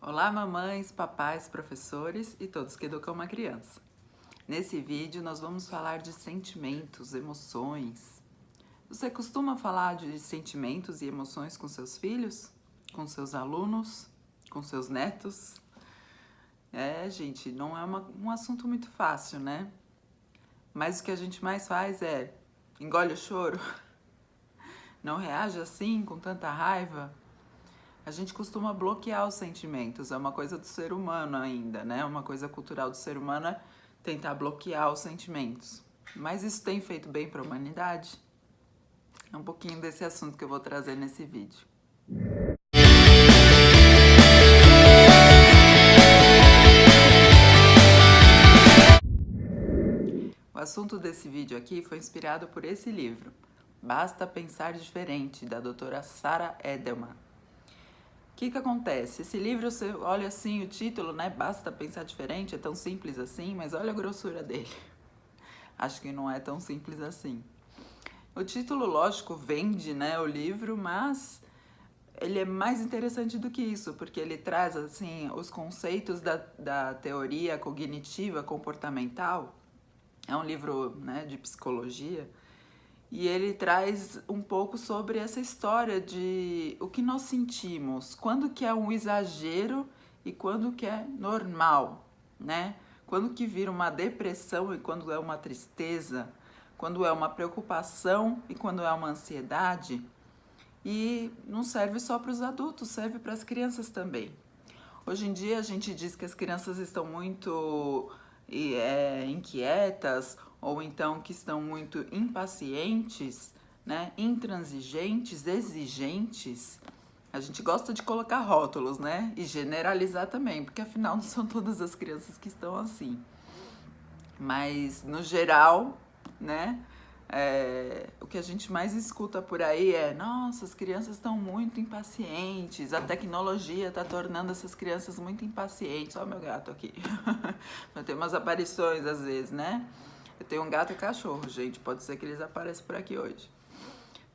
Olá, mamães, papais, professores e todos que educam uma criança. Nesse vídeo nós vamos falar de sentimentos, emoções. Você costuma falar de sentimentos e emoções com seus filhos? Com seus alunos? Com seus netos? Gente, não é um assunto muito fácil, né? Mas o que a gente mais faz é engole o choro, não reage assim, com tanta raiva. A gente costuma bloquear os sentimentos, é uma coisa do ser humano ainda, né? Uma coisa cultural do ser humano é tentar bloquear os sentimentos. Mas isso tem feito bem para a humanidade? É um pouquinho desse assunto que eu vou trazer nesse vídeo. O assunto desse vídeo aqui foi inspirado por esse livro, Basta Pensar Diferente, da doutora Sarah Edelman. O que acontece? Esse livro, você olha assim o título, né? Basta pensar diferente, é tão simples assim, mas olha a grossura dele. Acho que não é tão simples assim. O título, lógico, vende, né, o livro, mas ele é mais interessante do que isso, porque ele traz, assim, os conceitos da teoria cognitiva comportamental. É um livro, né, de psicologia. E ele traz um pouco sobre essa história de o que nós sentimos, quando que é um exagero e quando que é normal, né? Quando que vira uma depressão e quando é uma tristeza, quando é uma preocupação e quando é uma ansiedade. E não serve só para os adultos, serve para as crianças também. Hoje em dia a gente diz que as crianças estão muito inquietas ou então que estão muito impacientes, né? Intransigentes, exigentes. A gente gosta de colocar rótulos, né? E generalizar também, porque afinal não são todas as crianças que estão assim. Mas no geral, né? O que a gente mais escuta por aí é: nossa, as crianças estão muito impacientes, a tecnologia está tornando essas crianças muito impacientes. Olha o meu gato aqui. Tem umas aparições às vezes, né? Eu tenho um gato e cachorro, gente, pode ser que eles apareçam por aqui hoje.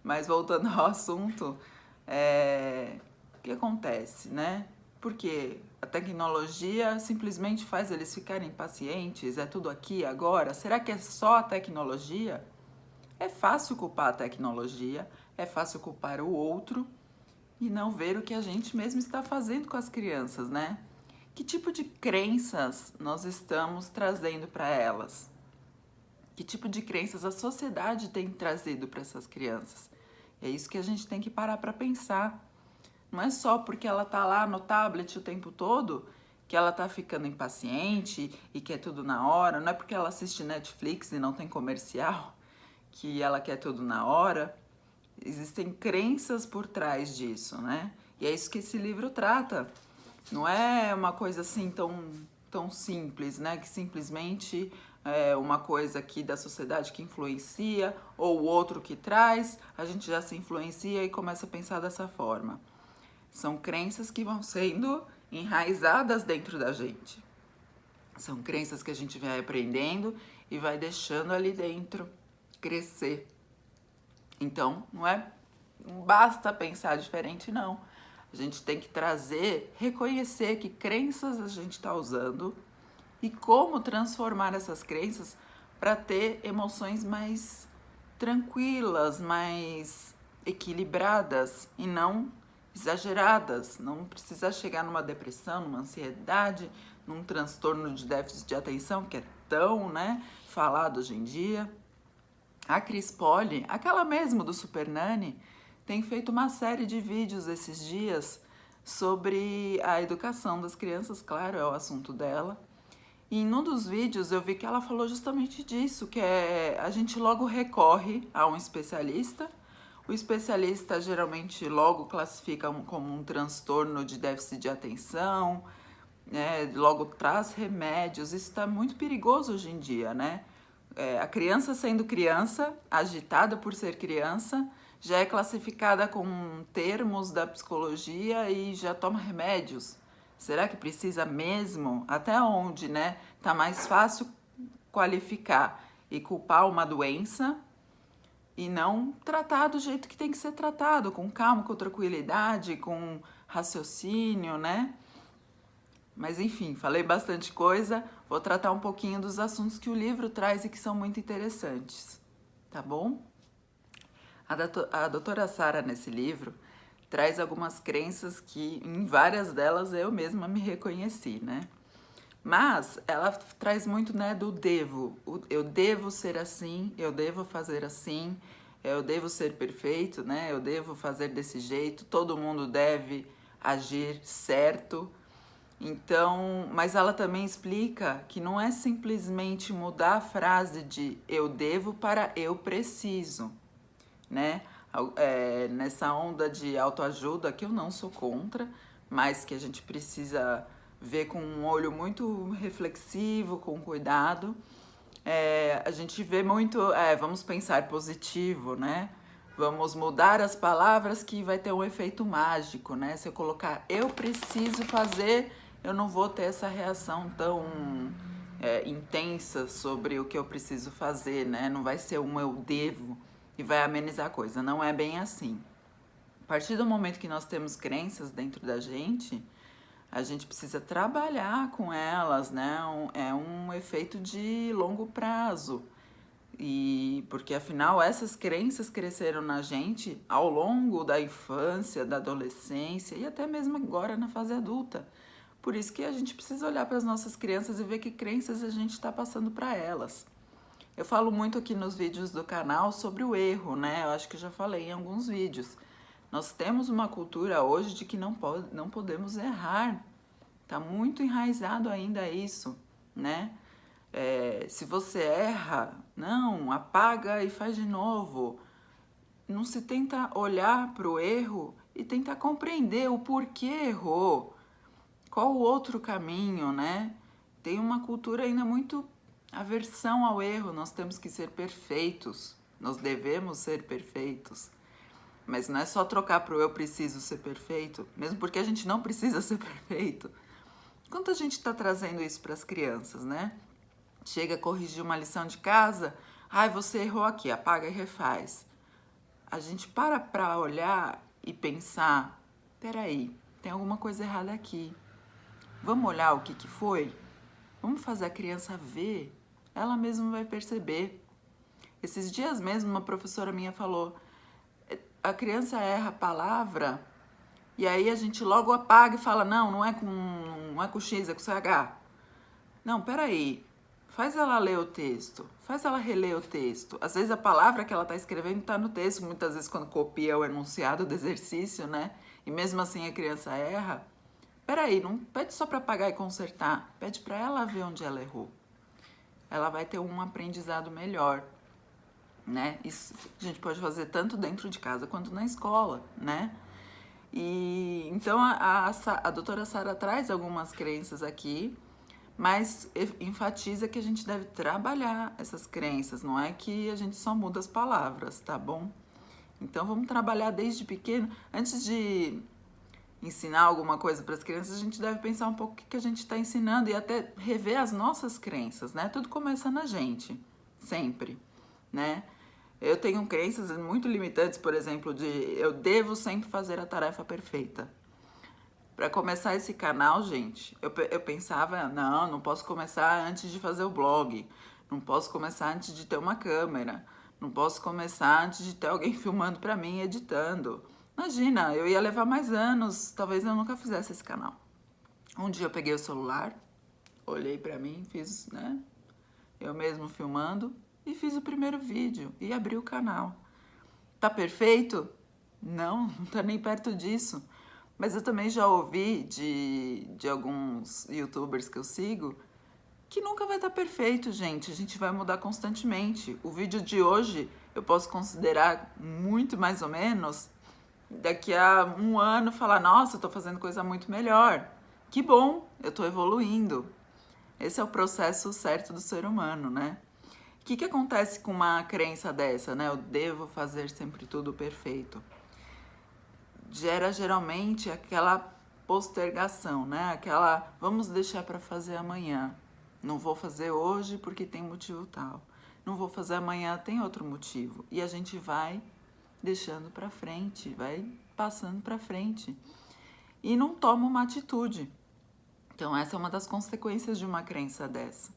Mas voltando ao assunto, o que acontece, né? Porque a tecnologia simplesmente faz eles ficarem impacientes, é tudo aqui, agora. Será que é só a tecnologia? É fácil culpar a tecnologia, é fácil culpar o outro e não ver o que a gente mesmo está fazendo com as crianças, né? Que tipo de crenças nós estamos trazendo para elas? Que tipo de crenças a sociedade tem trazido para essas crianças? É isso que a gente tem que parar para pensar. Não é só porque ela tá lá no tablet o tempo todo que ela tá ficando impaciente e quer tudo na hora. Não é porque ela assiste Netflix e não tem comercial que ela quer tudo na hora. Existem crenças por trás disso, né? E é isso que esse livro trata. Não é uma coisa assim tão simples, né? Que simplesmente é uma coisa aqui da sociedade que influencia ou o outro que traz, a gente já se influencia e começa a pensar dessa forma. São crenças que vão sendo enraizadas dentro da gente. São crenças que a gente vai aprendendo e vai deixando ali dentro crescer. Então, não basta pensar diferente, não. A gente tem que reconhecer que crenças a gente está usando e como transformar essas crenças para ter emoções mais tranquilas, mais equilibradas e não exageradas. Não precisa chegar numa depressão, numa ansiedade, num transtorno de déficit de atenção, que é tão, né, falado hoje em dia. A Cris Poli, aquela mesmo do Super Nanny, tem feito uma série de vídeos esses dias sobre a educação das crianças, claro, é o assunto dela. E em um dos vídeos eu vi que ela falou justamente disso, que a gente logo recorre a um especialista. O especialista geralmente logo classifica como um transtorno de déficit de atenção, né? Logo traz remédios. Isso está muito perigoso hoje em dia, né? A criança sendo criança, agitada por ser criança, já é classificada com termos da psicologia e já toma remédios. Será que precisa mesmo? Até onde, né? Tá mais fácil qualificar e culpar uma doença e não tratar do jeito que tem que ser tratado, com calma, com tranquilidade, com raciocínio, né? Mas enfim, falei bastante coisa, vou tratar um pouquinho dos assuntos que o livro traz e que são muito interessantes, tá bom? A doutora Sara, nesse livro, traz algumas crenças que em várias delas eu mesma me reconheci, né? Mas ela traz muito, né, do devo. Eu devo ser assim, eu devo fazer assim, eu devo ser perfeito, né? Eu devo fazer desse jeito, todo mundo deve agir certo. Então, mas ela também explica que não é simplesmente mudar a frase de eu devo para eu preciso, né? Nessa onda de autoajuda, que eu não sou contra, mas que a gente precisa ver com um olho muito reflexivo, com cuidado. A gente vê muito, vamos pensar positivo, né? Vamos mudar as palavras que vai ter um efeito mágico, né? Se eu colocar eu preciso fazer, eu não vou ter essa reação tão intensa sobre o que eu preciso fazer, né? Não vai ser um eu devo e vai amenizar a coisa. Não é bem assim. A partir do momento que nós temos crenças dentro da gente, a gente precisa trabalhar com elas, né? É um efeito de longo prazo. E porque afinal essas crenças cresceram na gente ao longo da infância, da adolescência e até mesmo agora na fase adulta. Por isso que a gente precisa olhar para as nossas crianças e ver que crenças a gente está passando para elas. Eu falo muito aqui nos vídeos do canal sobre o erro, né? Eu acho que eu já falei em alguns vídeos. Nós temos uma cultura hoje de que não podemos errar. Tá muito enraizado ainda isso, né? Se você erra, não, apaga e faz de novo. Não se tenta olhar para o erro e tentar compreender o porquê errou. Qual o outro caminho, né? Tem uma cultura ainda muito aversão ao erro. Nós temos que ser perfeitos. Nós devemos ser perfeitos. Mas não é só trocar para o eu preciso ser perfeito, mesmo porque a gente não precisa ser perfeito. Quanto a gente está trazendo isso para as crianças, né? Chega a corrigir uma lição de casa, ai, você errou aqui, apaga e refaz. A gente para olhar e pensar, peraí, tem alguma coisa errada aqui. Vamos olhar o que foi? Vamos fazer a criança ver, ela mesma vai perceber. Esses dias mesmo, uma professora minha falou, a criança erra a palavra e aí a gente logo apaga e fala, não é com X, é com CH. Não, peraí, faz ela ler o texto, faz ela reler o texto. Às vezes a palavra que ela está escrevendo está no texto, muitas vezes quando copia o enunciado do exercício, né? E mesmo assim a criança erra. Peraí, não pede só para apagar e consertar, pede para ela ver onde ela errou. Ela vai ter um aprendizado melhor, né? Isso a gente pode fazer tanto dentro de casa quanto na escola, né? E então a doutora Sara traz algumas crenças aqui, mas enfatiza que a gente deve trabalhar essas crenças, não é que a gente só muda as palavras, tá bom? Então vamos trabalhar desde pequeno. Antes de ensinar alguma coisa para as crianças, a gente deve pensar um pouco o que a gente está ensinando e até rever as nossas crenças, né? Tudo começa na gente, sempre, né? Eu tenho crenças muito limitantes, por exemplo, de eu devo sempre fazer a tarefa perfeita. Para começar esse canal, gente, eu pensava, não posso começar antes de fazer o blog, não posso começar antes de ter uma câmera, não posso começar antes de ter alguém filmando para mim, editando. Imagina, eu ia levar mais anos, talvez eu nunca fizesse esse canal. Um dia eu peguei o celular, olhei pra mim, fiz, né, eu mesmo filmando e fiz o primeiro vídeo e abri o canal. Tá perfeito? Não tá nem perto disso. Mas eu também já ouvi de alguns youtubers que eu sigo que nunca vai estar perfeito, gente. A gente vai mudar constantemente. O vídeo de hoje eu posso considerar muito mais ou menos. Daqui a um ano falar, nossa, eu tô fazendo coisa muito melhor. Que bom, eu tô evoluindo. Esse é o processo certo do ser humano, né? O que acontece com uma crença dessa, né? Eu devo fazer sempre tudo perfeito. Gera geralmente aquela postergação, né? Aquela, vamos deixar para fazer amanhã. Não vou fazer hoje porque tem motivo tal. Não vou fazer amanhã, tem outro motivo. E a gente vai deixando para frente, vai passando para frente. E não toma uma atitude. Então, essa é uma das consequências de uma crença dessa.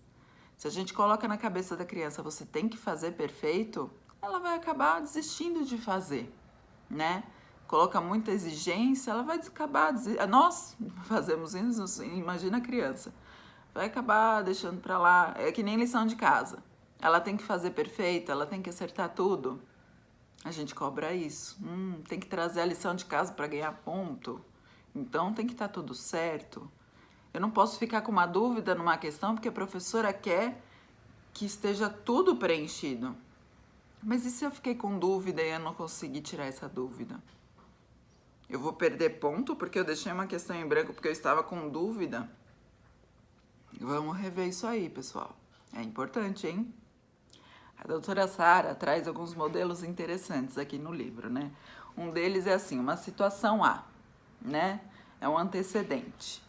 Se a gente coloca na cabeça da criança, você tem que fazer perfeito, ela vai acabar desistindo de fazer, né? Coloca muita exigência, ela vai acabar desistindo. Nós fazemos isso, imagina a criança. Vai acabar deixando pra lá. É que nem lição de casa. Ela tem que fazer perfeito, ela tem que acertar tudo. A gente cobra isso. Tem que trazer a lição de casa para ganhar ponto. Então tem que estar tudo certo. Eu não posso ficar com uma dúvida numa questão porque a professora quer que esteja tudo preenchido. Mas e se eu fiquei com dúvida e eu não consegui tirar essa dúvida? Eu vou perder ponto porque eu deixei uma questão em branco porque eu estava com dúvida? Vamos rever isso aí, pessoal. É importante, hein? A doutora Sara traz alguns modelos interessantes aqui no livro, né? Um deles é assim, uma situação A, né? É um antecedente.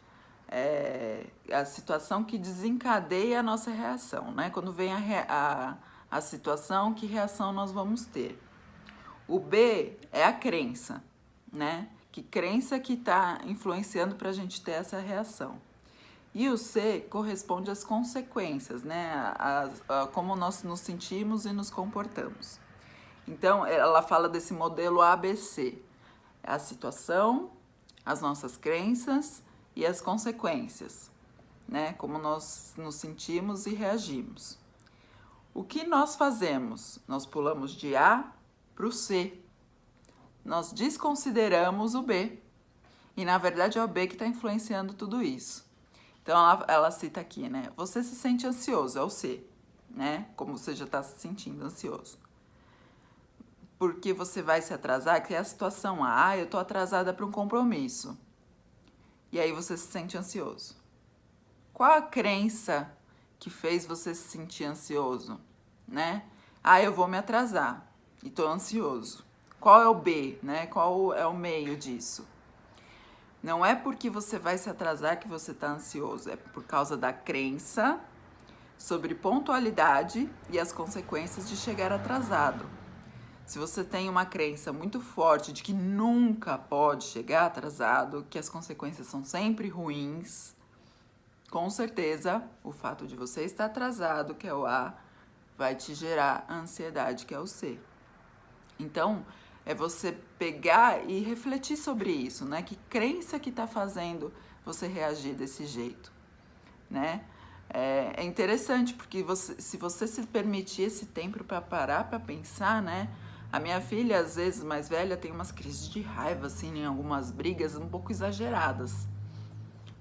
É a situação que desencadeia a nossa reação, né? Quando vem a situação, que reação nós vamos ter? O B é a crença, né? Que crença que está influenciando para a gente ter essa reação. E o C corresponde às consequências, né? A como nós nos sentimos e nos comportamos. Então, ela fala desse modelo ABC. A situação, as nossas crenças e as consequências, né? Como nós nos sentimos e reagimos. O que nós fazemos? Nós pulamos de A para o C. Nós desconsideramos o B. E, na verdade, é o B que está influenciando tudo isso. Então, ela cita aqui, né? Você se sente ansioso, é o C, né? Como você já está se sentindo ansioso. Porque você vai se atrasar, que é a situação A. Eu estou atrasada para um compromisso. E aí você se sente ansioso. Qual a crença que fez você se sentir ansioso, né? Eu vou me atrasar e estou ansioso. Qual é o B, né? Qual é o meio disso? Não é porque você vai se atrasar que você está ansioso, é por causa da crença sobre pontualidade e as consequências de chegar atrasado. Se você tem uma crença muito forte de que nunca pode chegar atrasado, que as consequências são sempre ruins, com certeza o fato de você estar atrasado, que é o A, vai te gerar ansiedade, que é o C. Então, é você pegar e refletir sobre isso, né? Que crença que está fazendo você reagir desse jeito, né? É interessante, porque se você se permitir esse tempo para parar para pensar, né? A minha filha, às vezes, mais velha, tem umas crises de raiva, assim, em algumas brigas um pouco exageradas.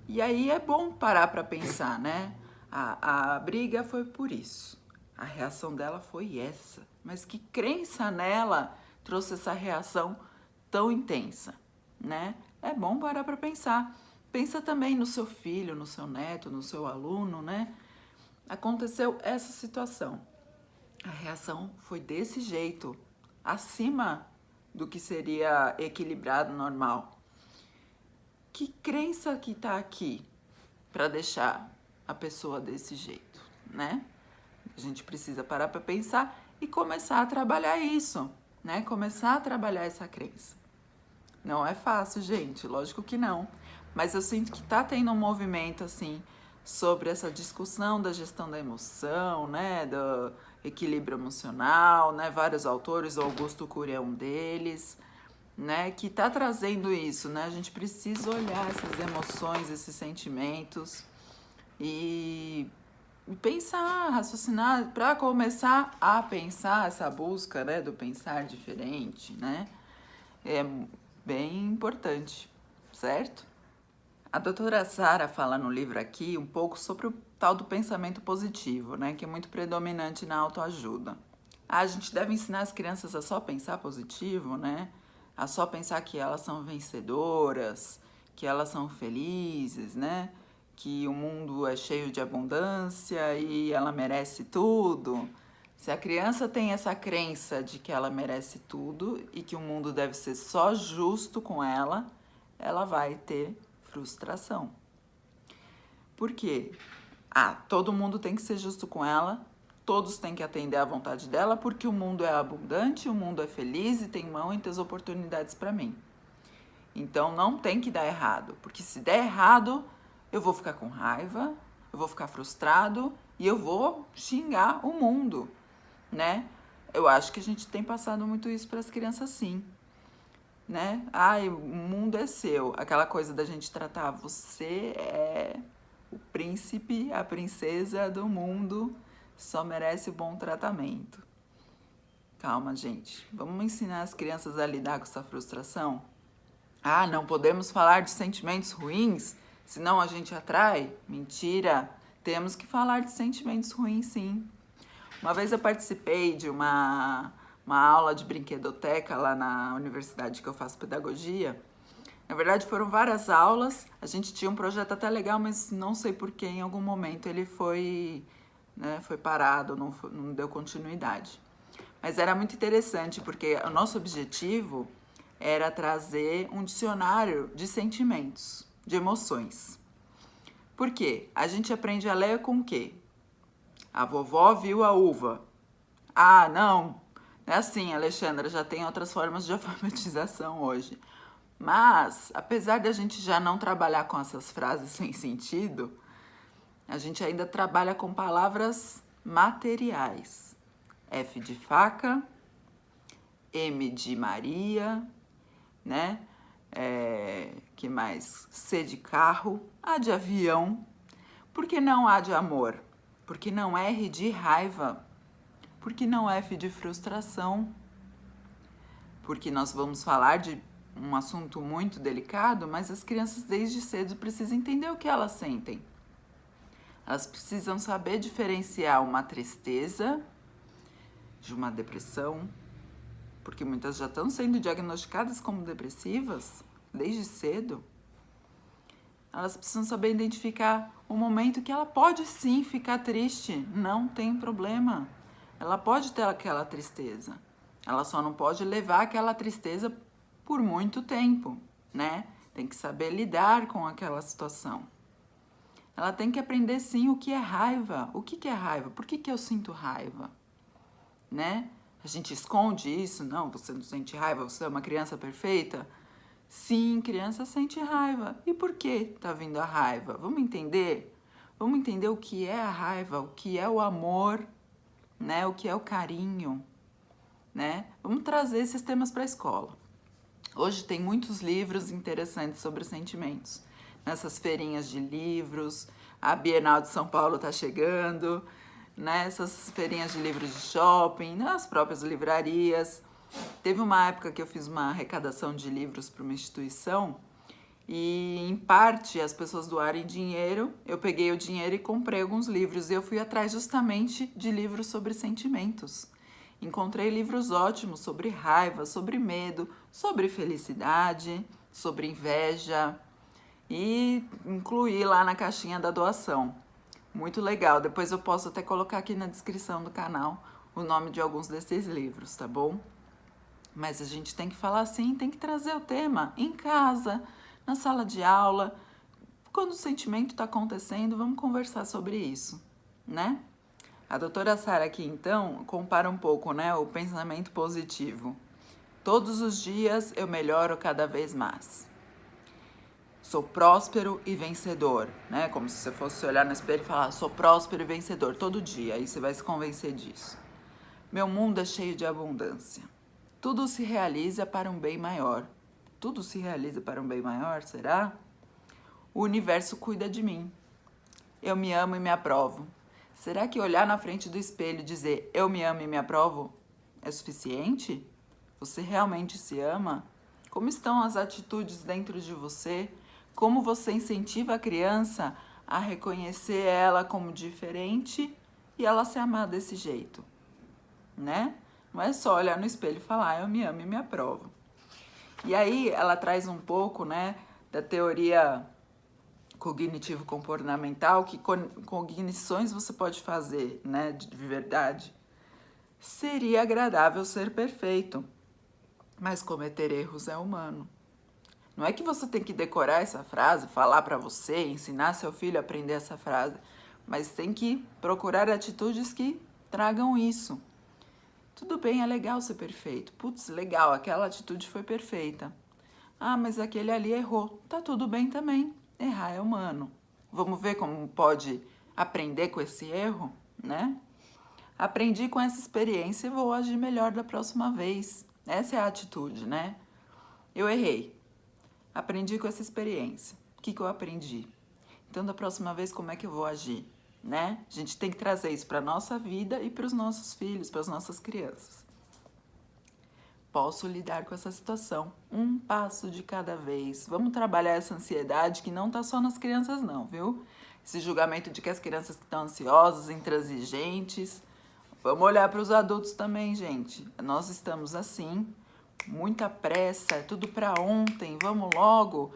E aí é bom parar para pensar, né? A briga foi por isso. A reação dela foi essa. Mas que crença nela trouxe essa reação tão intensa, né? É bom parar para pensar. Pensa também no seu filho, no seu neto, no seu aluno, né? Aconteceu essa situação. A reação foi desse jeito, acima do que seria equilibrado, normal. Que crença que tá aqui para deixar a pessoa desse jeito, né? A gente precisa parar para pensar e começar a trabalhar isso, né? Começar a trabalhar essa crença. Não é fácil, gente, lógico que não. Mas eu sinto que tá tendo um movimento, assim, sobre essa discussão da gestão da emoção, né? Do equilíbrio emocional, né? Vários autores, o Augusto Cury é um deles, né? Que tá trazendo isso, né? A gente precisa olhar essas emoções, esses sentimentos e pensar, raciocinar, para começar a pensar essa busca, né? Do pensar diferente, né? É bem importante, certo? A doutora Sara fala no livro aqui um pouco sobre o tal do pensamento positivo, né? Que é muito predominante na autoajuda. A gente deve ensinar as crianças a só pensar positivo, né? A só pensar que elas são vencedoras, que elas são felizes, né? Que o mundo é cheio de abundância e ela merece tudo. Se a criança tem essa crença de que ela merece tudo e que o mundo deve ser só justo com ela, ela vai ter frustração. Por quê? Todo mundo tem que ser justo com ela, todos têm que atender à vontade dela, porque o mundo é abundante, o mundo é feliz e tem muitas oportunidades para mim. Então não tem que dar errado, porque se der errado, eu vou ficar com raiva, eu vou ficar frustrado e eu vou xingar o mundo, né? Eu acho que a gente tem passado muito isso para as crianças, sim, né? Ai, o mundo é seu. Aquela coisa da gente tratar, você é o príncipe, a princesa do mundo, só merece o bom tratamento. Calma, gente. Vamos ensinar as crianças a lidar com essa frustração? Ah, não podemos falar de sentimentos ruins, senão a gente atrai? Mentira! Temos que falar de sentimentos ruins, sim. Uma vez eu participei de uma aula de brinquedoteca lá na universidade que eu faço pedagogia. Na verdade, foram várias aulas. A gente tinha um projeto até legal, mas não sei por que em algum momento ele foi parado, não deu continuidade. Mas era muito interessante, porque o nosso objetivo era trazer um dicionário de sentimentos, de emoções. Por quê? A gente aprende a ler com o quê? A vovó viu a uva. Ah, não é assim, Alexandra, já tem outras formas de alfabetização hoje. Mas, apesar de a gente já não trabalhar com essas frases sem sentido, a gente ainda trabalha com palavras materiais. F de faca, M de Maria, né? Que mais? C de carro, A de avião. Por que não A de amor? Por que não R de raiva? Por que não F de frustração? Porque nós vamos falar de um assunto muito delicado, mas as crianças desde cedo precisam entender o que elas sentem. Elas precisam saber diferenciar uma tristeza de uma depressão, porque muitas já estão sendo diagnosticadas como depressivas desde cedo. Elas precisam saber identificar o momento que ela pode sim ficar triste, não tem problema. Ela pode ter aquela tristeza, ela só não pode levar aquela tristeza por muito tempo, né? Tem que saber lidar com aquela situação. Ela tem que aprender sim o que é raiva. O que é raiva? Por que eu sinto raiva? Né? A gente esconde isso? Não, você não sente raiva, você é uma criança perfeita? Sim, criança sente raiva. E por que tá vindo a raiva? Vamos entender? Vamos entender o que é a raiva, o que é o amor, né? O que é o carinho, né? Vamos trazer esses temas para a escola. Hoje tem muitos livros interessantes sobre sentimentos. Nessas feirinhas de livros, a Bienal de São Paulo está chegando, nessas feirinhas de livros de shopping, nas próprias livrarias. Teve uma época que eu fiz uma arrecadação de livros para uma instituição e, em parte, as pessoas doarem dinheiro. Eu peguei o dinheiro e comprei alguns livros e eu fui atrás justamente de livros sobre sentimentos. Encontrei livros ótimos sobre raiva, sobre medo, sobre felicidade, sobre inveja e incluí lá na caixinha da doação. Muito legal. Depois eu posso até colocar aqui na descrição do canal o nome de alguns desses livros, tá bom? Mas a gente tem que falar assim, tem que trazer o tema em casa, na sala de aula. Quando o sentimento está acontecendo, vamos conversar sobre isso, né? A doutora Sara aqui, então, compara um pouco, né, o pensamento positivo. Todos os dias eu melhoro cada vez mais. Sou próspero e vencedor, né? Como se você fosse olhar no espelho e falar, sou próspero e vencedor todo dia. Aí você vai se convencer disso. Meu mundo é cheio de abundância. Tudo se realiza para um bem maior. Tudo se realiza para um bem maior, será? O universo cuida de mim. Eu me amo e me aprovo. Será que olhar na frente do espelho e dizer eu me amo e me aprovo é suficiente? Você realmente se ama? Como estão as atitudes dentro de você? Como você incentiva a criança a reconhecer ela como diferente e ela se amar desse jeito, né? Não é só olhar no espelho e falar eu me amo e me aprovo. E aí ela traz um pouco, né, da teoria cognitivo-comportamental, que cognições você pode fazer, né, de verdade. Seria agradável ser perfeito, mas cometer erros é humano. Não é que você tem que decorar essa frase, falar para você, ensinar seu filho a aprender essa frase, mas tem que procurar atitudes que tragam isso. Tudo bem, é legal ser perfeito. Putz, legal, aquela atitude foi perfeita. Ah, mas aquele ali errou. Tá tudo bem também. Errar é humano. Vamos ver como pode aprender com esse erro, né? Aprendi com essa experiência e vou agir melhor da próxima vez. Essa é a atitude, né? Eu errei. Aprendi com essa experiência. O que eu aprendi? Então, da próxima vez, como é que eu vou agir, né? A gente tem que trazer isso para a nossa vida e para os nossos filhos, para as nossas crianças. Posso lidar com essa situação, um passo de cada vez. Vamos trabalhar essa ansiedade que não tá só nas crianças não, viu? Esse julgamento de que as crianças estão ansiosas, intransigentes. Vamos olhar para os adultos também, gente. Nós estamos assim, muita pressa, é tudo para ontem, vamos logo.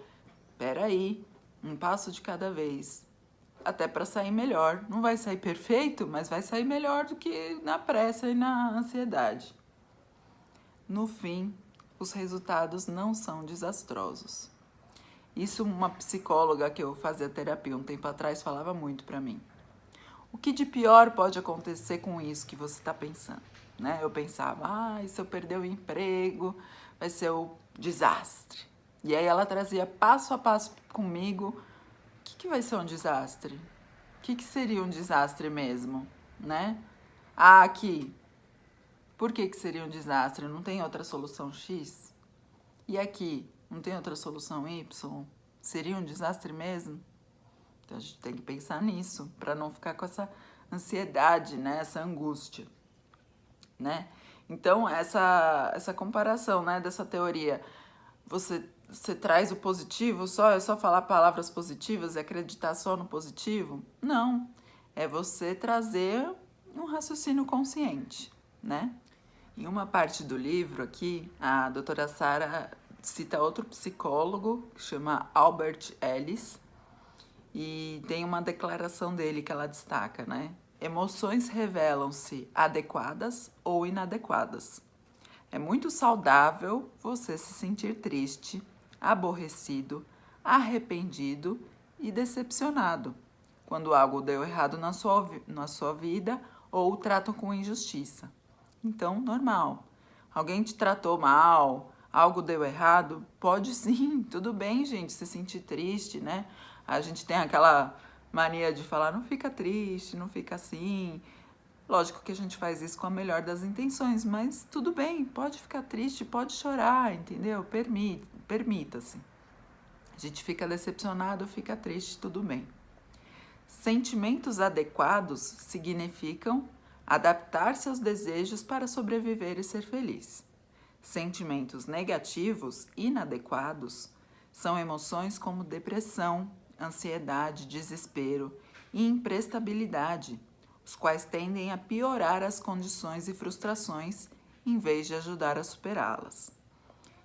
Peraí, um passo de cada vez. Até para sair melhor. Não vai sair perfeito, mas vai sair melhor do que na pressa e na ansiedade. No fim, os resultados não são desastrosos. Isso uma psicóloga que eu fazia terapia um tempo atrás falava muito para mim. O que de pior pode acontecer com isso que você está pensando? Né? Eu pensava, se eu perder o emprego, vai ser o desastre. E aí ela trazia passo a passo comigo, o que vai ser um desastre? O que seria um desastre mesmo, né? Aqui, por que seria um desastre? Não tem outra solução X? E aqui, não tem outra solução Y? Seria um desastre mesmo? Então a gente tem que pensar nisso, para não ficar com essa ansiedade, né? Essa angústia, né? Então, essa comparação, né, dessa teoria, você traz o positivo só? É só falar palavras positivas e acreditar só no positivo? Não. É você trazer um raciocínio consciente, né? Em uma parte do livro aqui, a doutora Sara cita outro psicólogo que chama Albert Ellis e tem uma declaração dele que ela destaca, né? Emoções revelam-se adequadas ou inadequadas. É muito saudável você se sentir triste, aborrecido, arrependido e decepcionado quando algo deu errado na sua vida ou o tratam com injustiça. Então, normal. Alguém te tratou mal, algo deu errado, pode sim, tudo bem, gente, se sentir triste, né? A gente tem aquela mania de falar, não fica triste, não fica assim. Lógico que a gente faz isso com a melhor das intenções, mas tudo bem, pode ficar triste, pode chorar, entendeu? Permita-se. A gente fica decepcionado, fica triste, tudo bem. Sentimentos adequados significam adaptar-se aos desejos para sobreviver e ser feliz. Sentimentos negativos, inadequados, são emoções como depressão, ansiedade, desespero e imprestabilidade, os quais tendem a piorar as condições e frustrações em vez de ajudar a superá-las.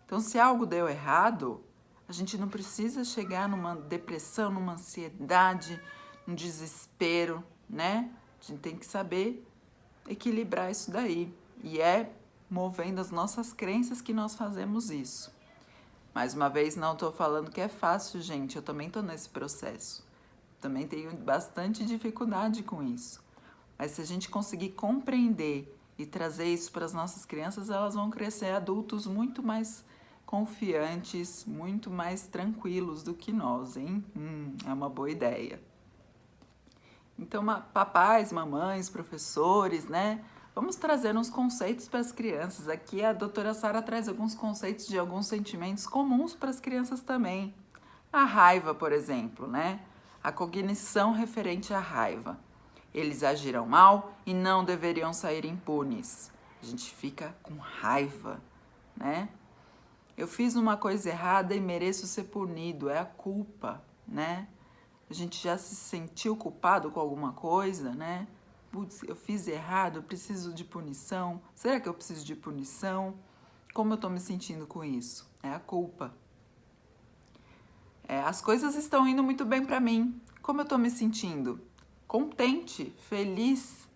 Então, se algo deu errado, a gente não precisa chegar numa depressão, numa ansiedade, num desespero, né? A gente tem que saber equilibrar isso daí. E é movendo as nossas crenças que nós fazemos isso. Mais uma vez, não estou falando que é fácil, gente. Eu também estou nesse processo. Também tenho bastante dificuldade com isso. Mas se a gente conseguir compreender e trazer isso para as nossas crianças, elas vão crescer adultos muito mais confiantes, muito mais tranquilos do que nós, hein? É uma boa ideia. Então, papais, mamães, professores, né? Vamos trazer uns conceitos para as crianças. Aqui a doutora Sara traz alguns conceitos de alguns sentimentos comuns para as crianças também. A raiva, por exemplo, né? A cognição referente à raiva. Eles agiram mal e não deveriam sair impunes. A gente fica com raiva, né? Eu fiz uma coisa errada e mereço ser punido. É a culpa, né? A gente já se sentiu culpado com alguma coisa, né? Putz, eu fiz errado, eu preciso de punição. Será que eu preciso de punição? Como eu tô me sentindo com isso? É a culpa. As coisas estão indo muito bem para mim. Como eu tô me sentindo? Contente, feliz.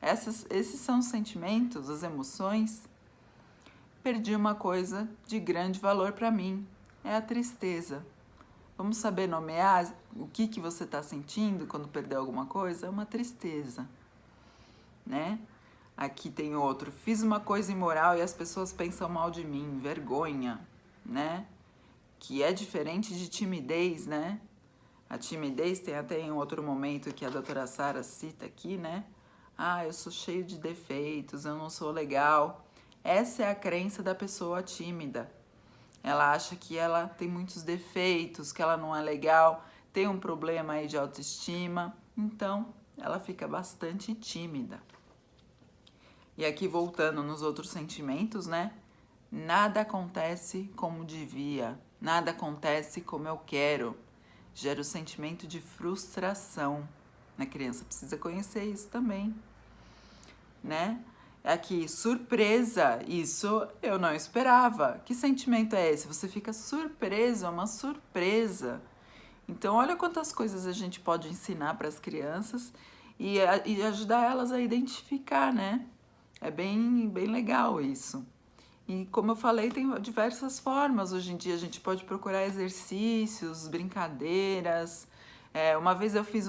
Esses são os sentimentos, as emoções. Perdi uma coisa de grande valor para mim. É a tristeza. Vamos saber nomear o que você está sentindo quando perdeu alguma coisa? É uma tristeza, né? Aqui tem outro. Fiz uma coisa imoral e as pessoas pensam mal de mim. Vergonha, né? Que é diferente de timidez, né? A timidez tem até em outro momento que a doutora Sara cita aqui, né? Ah, eu sou cheio de defeitos, eu não sou legal. Essa é a crença da pessoa tímida. Ela acha que ela tem muitos defeitos, que ela não é legal, tem um problema aí de autoestima, então ela fica bastante tímida. E aqui voltando nos outros sentimentos, né? Nada acontece como devia, nada acontece como eu quero. Gera o sentimento de frustração. A criança precisa conhecer isso também, né? Aqui, surpresa, isso eu não esperava. Que sentimento é esse? Você fica surpreso, é uma surpresa. Então, olha quantas coisas a gente pode ensinar para as crianças e ajudar elas a identificar, né? É bem legal isso. E como eu falei, tem diversas formas. Hoje em dia a gente pode procurar exercícios, brincadeiras. Uma vez eu fiz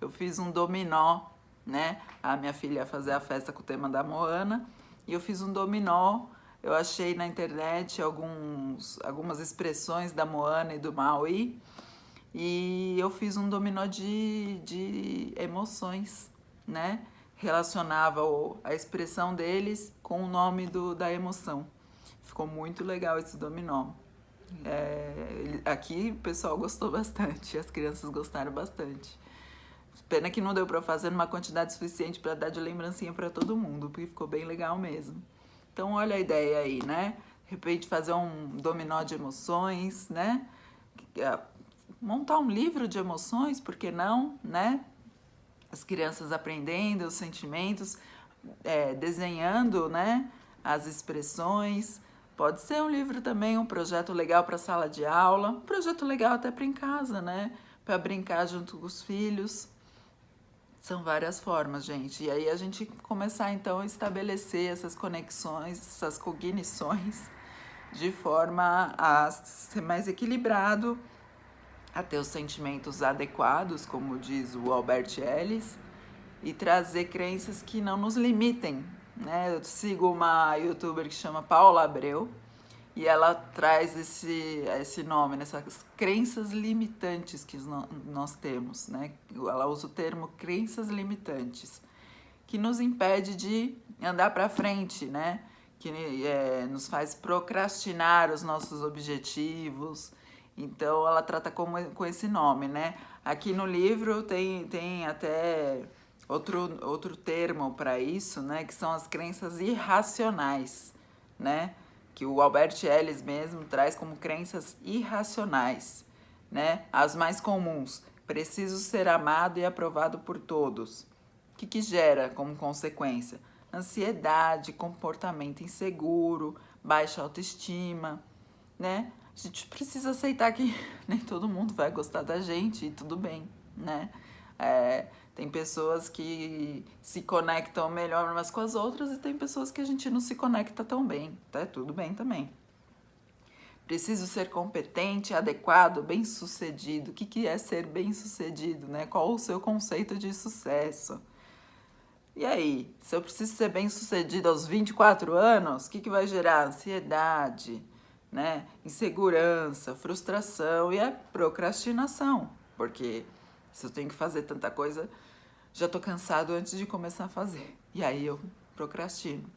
eu fiz um dominó, né? A minha filha ia fazer a festa com o tema da Moana e eu fiz um dominó. Eu achei na internet algumas expressões da Moana e do Maui e eu fiz um dominó de emoções, né? Relacionava a expressão deles com o nome da emoção. Ficou muito legal esse dominó. Aqui o pessoal gostou bastante, as crianças gostaram bastante. Pena que não deu para fazer numa quantidade suficiente para dar de lembrancinha para todo mundo, porque ficou bem legal mesmo. Então olha a ideia aí, né? De repente fazer um dominó de emoções, né? Montar um livro de emoções, por que não, né? As crianças aprendendo os sentimentos, desenhando, né, as expressões. Pode ser um livro também, um projeto legal para sala de aula, um projeto legal até para em casa, né, para brincar junto com os filhos. São várias formas, gente. E aí a gente começar então a estabelecer essas conexões, essas cognições, de forma a ser mais equilibrado, a ter os sentimentos adequados, como diz o Albert Ellis, e trazer crenças que não nos limitem, né? Eu sigo uma youtuber que chama Paula Abreu e ela traz esse nome, essas crenças limitantes que nós temos, né? Ela usa o termo crenças limitantes, que nos impede de andar para frente, né? Que nos faz procrastinar os nossos objetivos. Então, ela trata com esse nome, né? Aqui no livro tem até outro termo para isso, né? Que são as crenças irracionais, né? Que o Albert Ellis mesmo traz como crenças irracionais, né? As mais comuns: preciso ser amado e aprovado por todos. O que gera como consequência? Ansiedade, comportamento inseguro, baixa autoestima, né? A gente precisa aceitar que nem todo mundo vai gostar da gente e tudo bem, né? Tem pessoas que se conectam melhor umas com as outras e tem pessoas que a gente não se conecta tão bem, tá? Tudo bem também. Preciso ser competente, adequado, bem-sucedido. O que é ser bem-sucedido, né? Qual o seu conceito de sucesso? E aí, se eu preciso ser bem-sucedido aos 24 anos, o que vai gerar? Ansiedade, né? Insegurança, frustração e a procrastinação. Porque se eu tenho que fazer tanta coisa, já tô cansado antes de começar a fazer. E aí eu procrastino.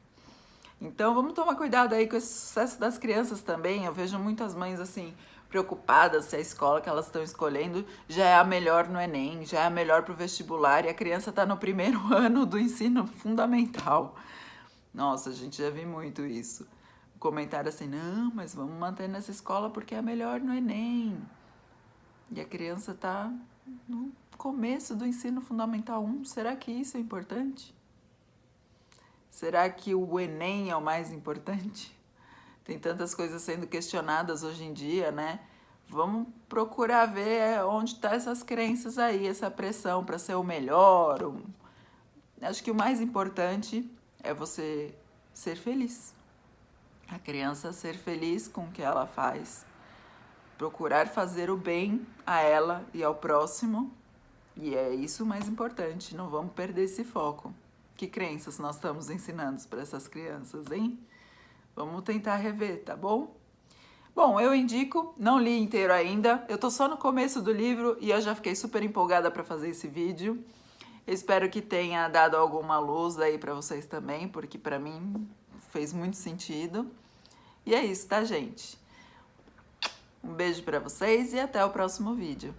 Então vamos tomar cuidado aí com esse sucesso das crianças também. Eu vejo muitas mães assim preocupadas se a escola que elas estão escolhendo já é a melhor no Enem, já é a melhor para o vestibular e a criança está no primeiro ano do ensino fundamental. Nossa, a gente já viu muito isso. O comentário assim, não, mas vamos manter nessa escola porque é a melhor no Enem. E a criança está no começo do ensino fundamental 1. Será que isso é importante? Será que o Enem é o mais importante? Tem tantas coisas sendo questionadas hoje em dia, né? Vamos procurar ver onde estão essas crenças aí, essa pressão para ser o melhor. Acho que o mais importante é você ser feliz. A criança ser feliz com o que ela faz. Procurar fazer o bem a ela e ao próximo. E é isso o mais importante, não vamos perder esse foco. Que crenças nós estamos ensinando para essas crianças, hein? Vamos tentar rever, tá bom? Bom, eu indico, não li inteiro ainda, eu tô só no começo do livro e eu já fiquei super empolgada para fazer esse vídeo. Espero que tenha dado alguma luz aí para vocês também, porque para mim fez muito sentido. E é isso, tá, gente? Um beijo para vocês e até o próximo vídeo.